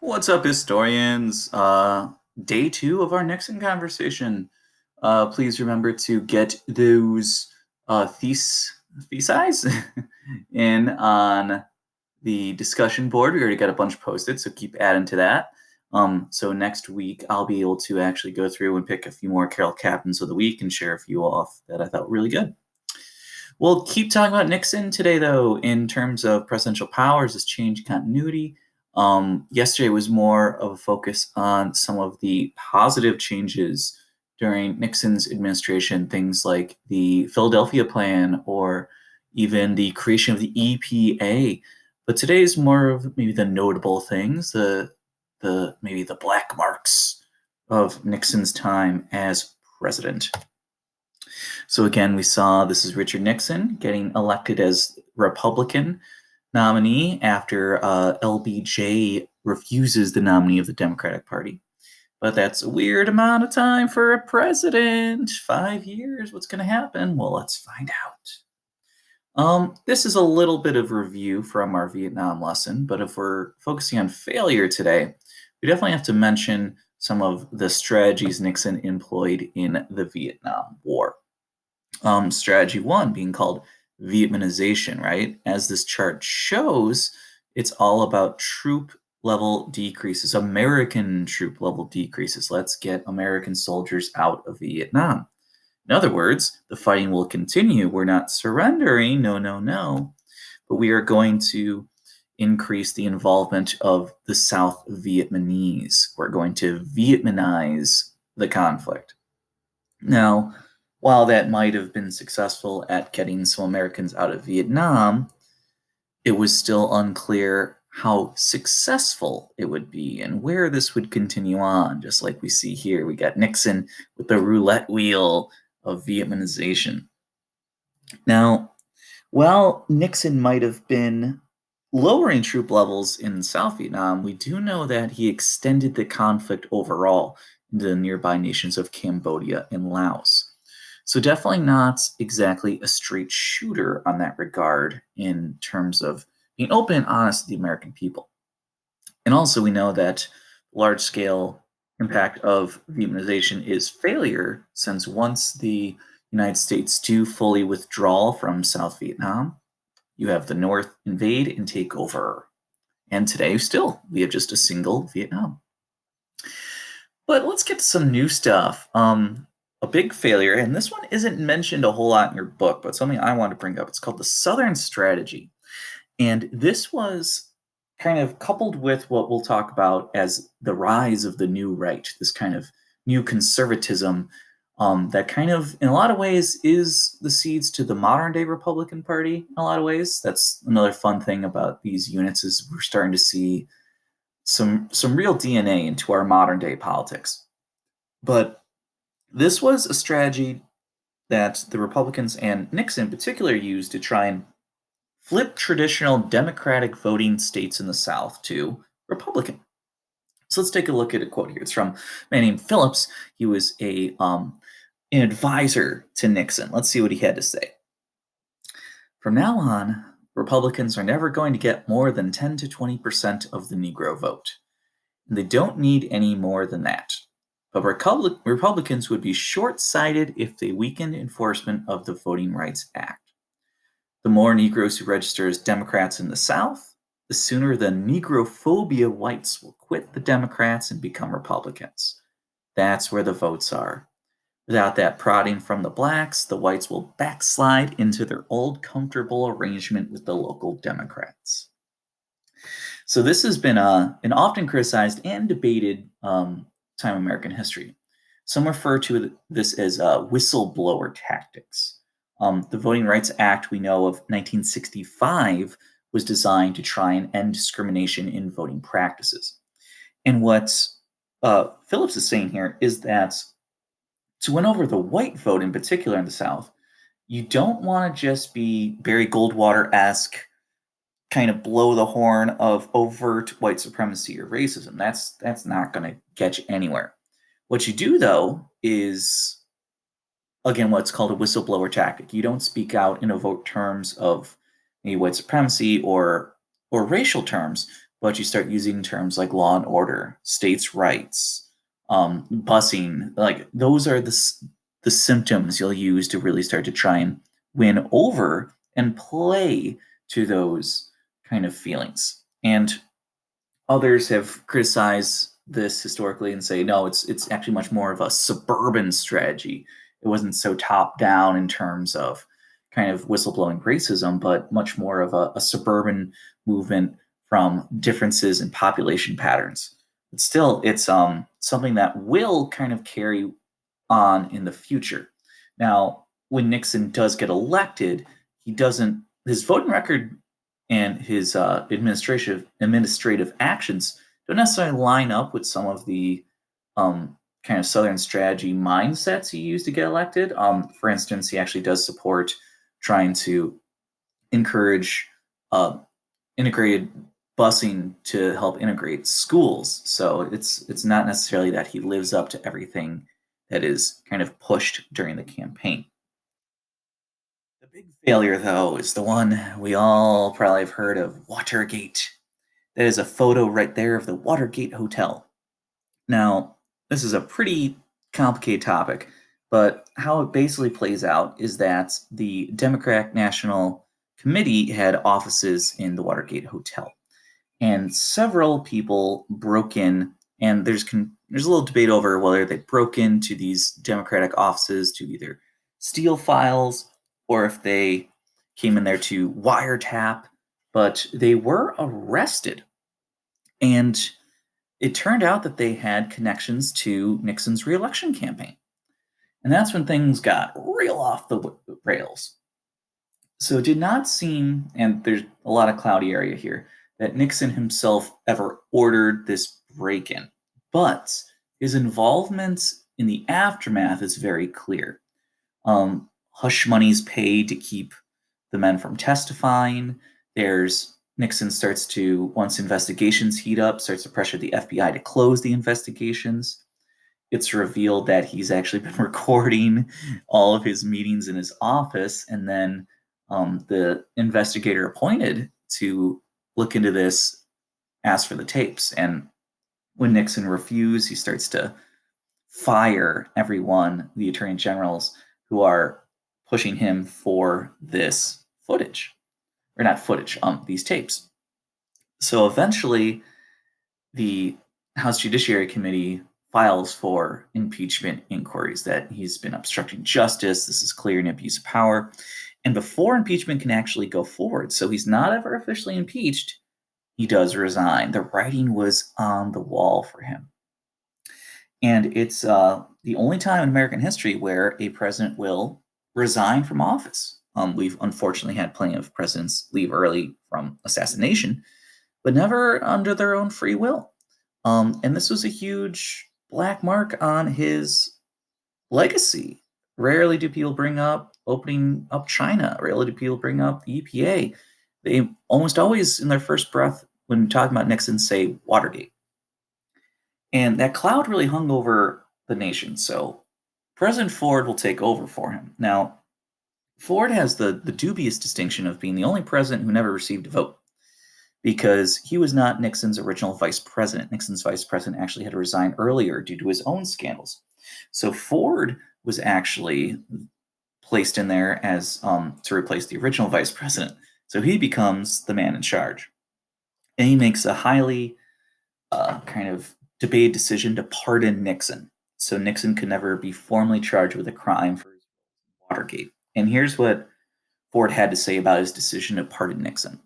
What's up, historians? Day two of our Nixon conversation. Please remember to get those theses in on the discussion board. We already got a bunch posted, so keep adding to that. So next week, I'll be able to actually go through and pick a few more Carol Captains of the Week and share a few off that I thought were really good. We'll keep talking about Nixon today, though, in terms of presidential powers, this change continuity. Yesterday was more of a focus on some of the positive changes during Nixon's administration, things like the Philadelphia Plan or even the creation of the EPA. But today is more of maybe the notable things, the maybe the black marks of Nixon's time as president. So again, we saw this is Richard Nixon getting elected as Republican nominee after LBJ refuses the nominee of the Democratic Party. But that's a weird amount of time for a president. 5 years. What's going to happen? Well, let's find out. This is a little bit of review from our Vietnam lesson, but if we're focusing on failure today, we definitely have to mention some of the strategies Nixon employed in the Vietnam War. Strategy one being called Vietnamization, right? As this chart shows, it's all about troop level decreases, American troop level decreases. Let's get American soldiers out of Vietnam. In other words, the fighting will continue. We're not surrendering, no, no, no, but we are going to increase the involvement of the South Vietnamese. We're going to Vietnamize the conflict. Now, while that might have been successful at getting some Americans out of Vietnam, it was still unclear how successful it would be and where this would continue on. Just like we see here, we got Nixon with the roulette wheel of Vietnamization. Now, while Nixon might have been lowering troop levels in South Vietnam, we do know that he extended the conflict overall into the nearby nations of Cambodia and Laos. So, definitely not exactly a straight shooter on that regard in terms of being open and honest with the American people. And also, we know that large scale impact of Vietnamization is failure, since once the United States do fully withdraw from South Vietnam, you have the North invade and take over. And today, still, we have just a single Vietnam. But let's get to some new stuff. A big failure, and this one isn't mentioned a whole lot in your book, but something I want to bring up. It's called the Southern Strategy. And this was kind of coupled with what we'll talk about as the rise of the new right, this kind of new conservatism that kind of, in a lot of ways, is the seeds to the modern day Republican Party. In a lot of ways, that's another fun thing about these units is we're starting to see some real DNA into our modern day politics. But this was a strategy that the Republicans and Nixon in particular used to try and flip traditional Democratic voting states in the South to Republican. So let's take a look at a quote here. It's from a man named Phillips. He was an advisor to Nixon. Let's see what he had to say. From now on, Republicans are never going to get more than 10 to 20% of the Negro vote. And they don't need any more than that. But Republicans would be short sighted if they weakened enforcement of the Voting Rights Act. The more Negroes who register as Democrats in the South, the sooner the Negrophobia whites will quit the Democrats and become Republicans. That's where the votes are. Without that prodding from the blacks, the whites will backslide into their old comfortable arrangement with the local Democrats. So this has been an often criticized and debated time of American history. Some refer to this as whistleblower tactics. The Voting Rights Act we know of 1965 was designed to try and end discrimination in voting practices. And what Phillips is saying here is that to win over the white vote in particular in the South, you don't want to just be Barry Goldwater esque, kind of blow the horn of overt white supremacy or racism. That's not going to get you anywhere. What you do though is again what's called a whistleblower tactic. You don't speak out in overt terms of maybe white supremacy or racial terms, but you start using terms like law and order, states' rights, busing. Like those are the symptoms you'll use to really start to try and win over and play to those kind of feelings. And others have criticized this historically and say, no, it's actually much more of a suburban strategy. It wasn't so top down in terms of kind of whistleblowing racism, but much more of a suburban movement from differences in population patterns. But still, it's something that will kind of carry on in the future. Now, when Nixon does get elected, he doesn't his voting record and his administrative actions don't necessarily line up with some of the kind of Southern strategy mindsets he used to get elected. For instance, he actually does support trying to encourage uh, integrated busing to help integrate schools. So it's not necessarily that he lives up to everything that is kind of pushed during the campaign. The big failure, though, is the one we all probably have heard of, Watergate. That is a photo right there of the Watergate Hotel. Now, this is a pretty complicated topic, but how it basically plays out is that the Democratic National Committee had offices in the Watergate Hotel, and several people broke in. And there's a little debate over whether they broke into these Democratic offices to either steal files or if they came in there to wiretap. But they were arrested, and it turned out that they had connections to Nixon's reelection campaign. And that's when things got real off the rails. So it did not seem, and there's a lot of cloudy area here, that Nixon himself ever ordered this break in. But his involvement in the aftermath is very clear. Hush money's paid to keep the men from testifying. There's Nixon starts to, once investigations heat up, starts to pressure the FBI to close the investigations. It's revealed that he's actually been recording all of his meetings in his office, and then the investigator appointed to look into this asked for the tapes. And when Nixon refused, he starts to fire everyone, the attorney generals who are pushing him for this footage, or not footage, these tapes. So eventually, the House Judiciary Committee files for impeachment inquiries that he's been obstructing justice. This is clear an abuse of power. And before impeachment can actually go forward, so he's not ever officially impeached, he does resign. The writing was on the wall for him. And it's the only time in American history where a president will resign from office. We've unfortunately had plenty of presidents leave early from assassination, but never under their own free will. And this was a huge black mark on his legacy. Rarely do people bring up opening up China. Rarely do people bring up the EPA. They almost always, in their first breath, when talking about Nixon, say Watergate. And that cloud really hung over the nation. So President Ford will take over for him. Now, Ford has the dubious distinction of being the only president who never received a vote because he was not Nixon's original vice president. Nixon's vice president actually had to resign earlier due to his own scandals. So Ford was actually placed in there as to replace the original vice president. So he becomes the man in charge. And he makes a highly kind of debated decision to pardon Nixon. So Nixon could never be formally charged with a crime for Watergate. And here's what Ford had to say about his decision to pardon Nixon.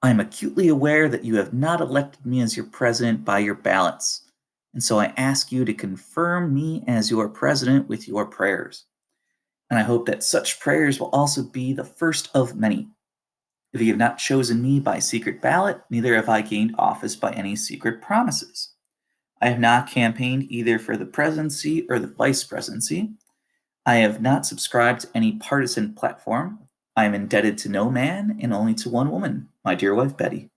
I am acutely aware that you have not elected me as your president by your ballots, and so I ask you to confirm me as your president with your prayers. And I hope that such prayers will also be the first of many. If you have not chosen me by secret ballot, neither have I gained office by any secret promises. I have not campaigned either for the presidency or the vice presidency. I have not subscribed to any partisan platform. I am indebted to no man and only to one woman, my dear wife Betty.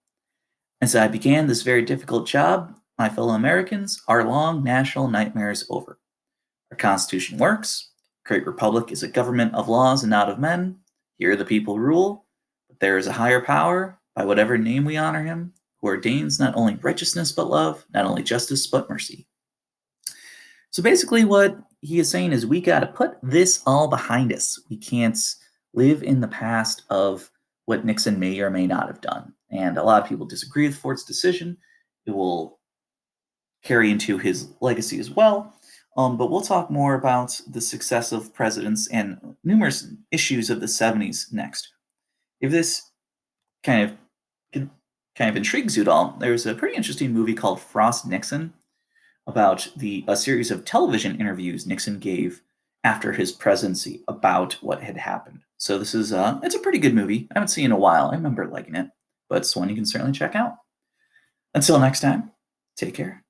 As I began this very difficult job, my fellow Americans, our long national nightmare is over. Our Constitution works. A great republic is a government of laws and not of men. Here the people rule, but there is a higher power, by whatever name we honor him, who who ordains not only righteousness but love, not only justice but mercy. So basically, what he is saying is we got to put this all behind us. We can't live in the past of what Nixon may or may not have done. And a lot of people disagree with Ford's decision. It will carry into his legacy as well. But we'll talk more about the success of presidents and numerous issues of the 70s next. If this kind of kind of intrigues you at all, there's a pretty interesting movie called Frost Nixon about a series of television interviews Nixon gave after his presidency about what had happened. So this is it's a pretty good movie. I haven't seen it in a while. I remember liking it, but it's one you can certainly check out. Until next time, take care.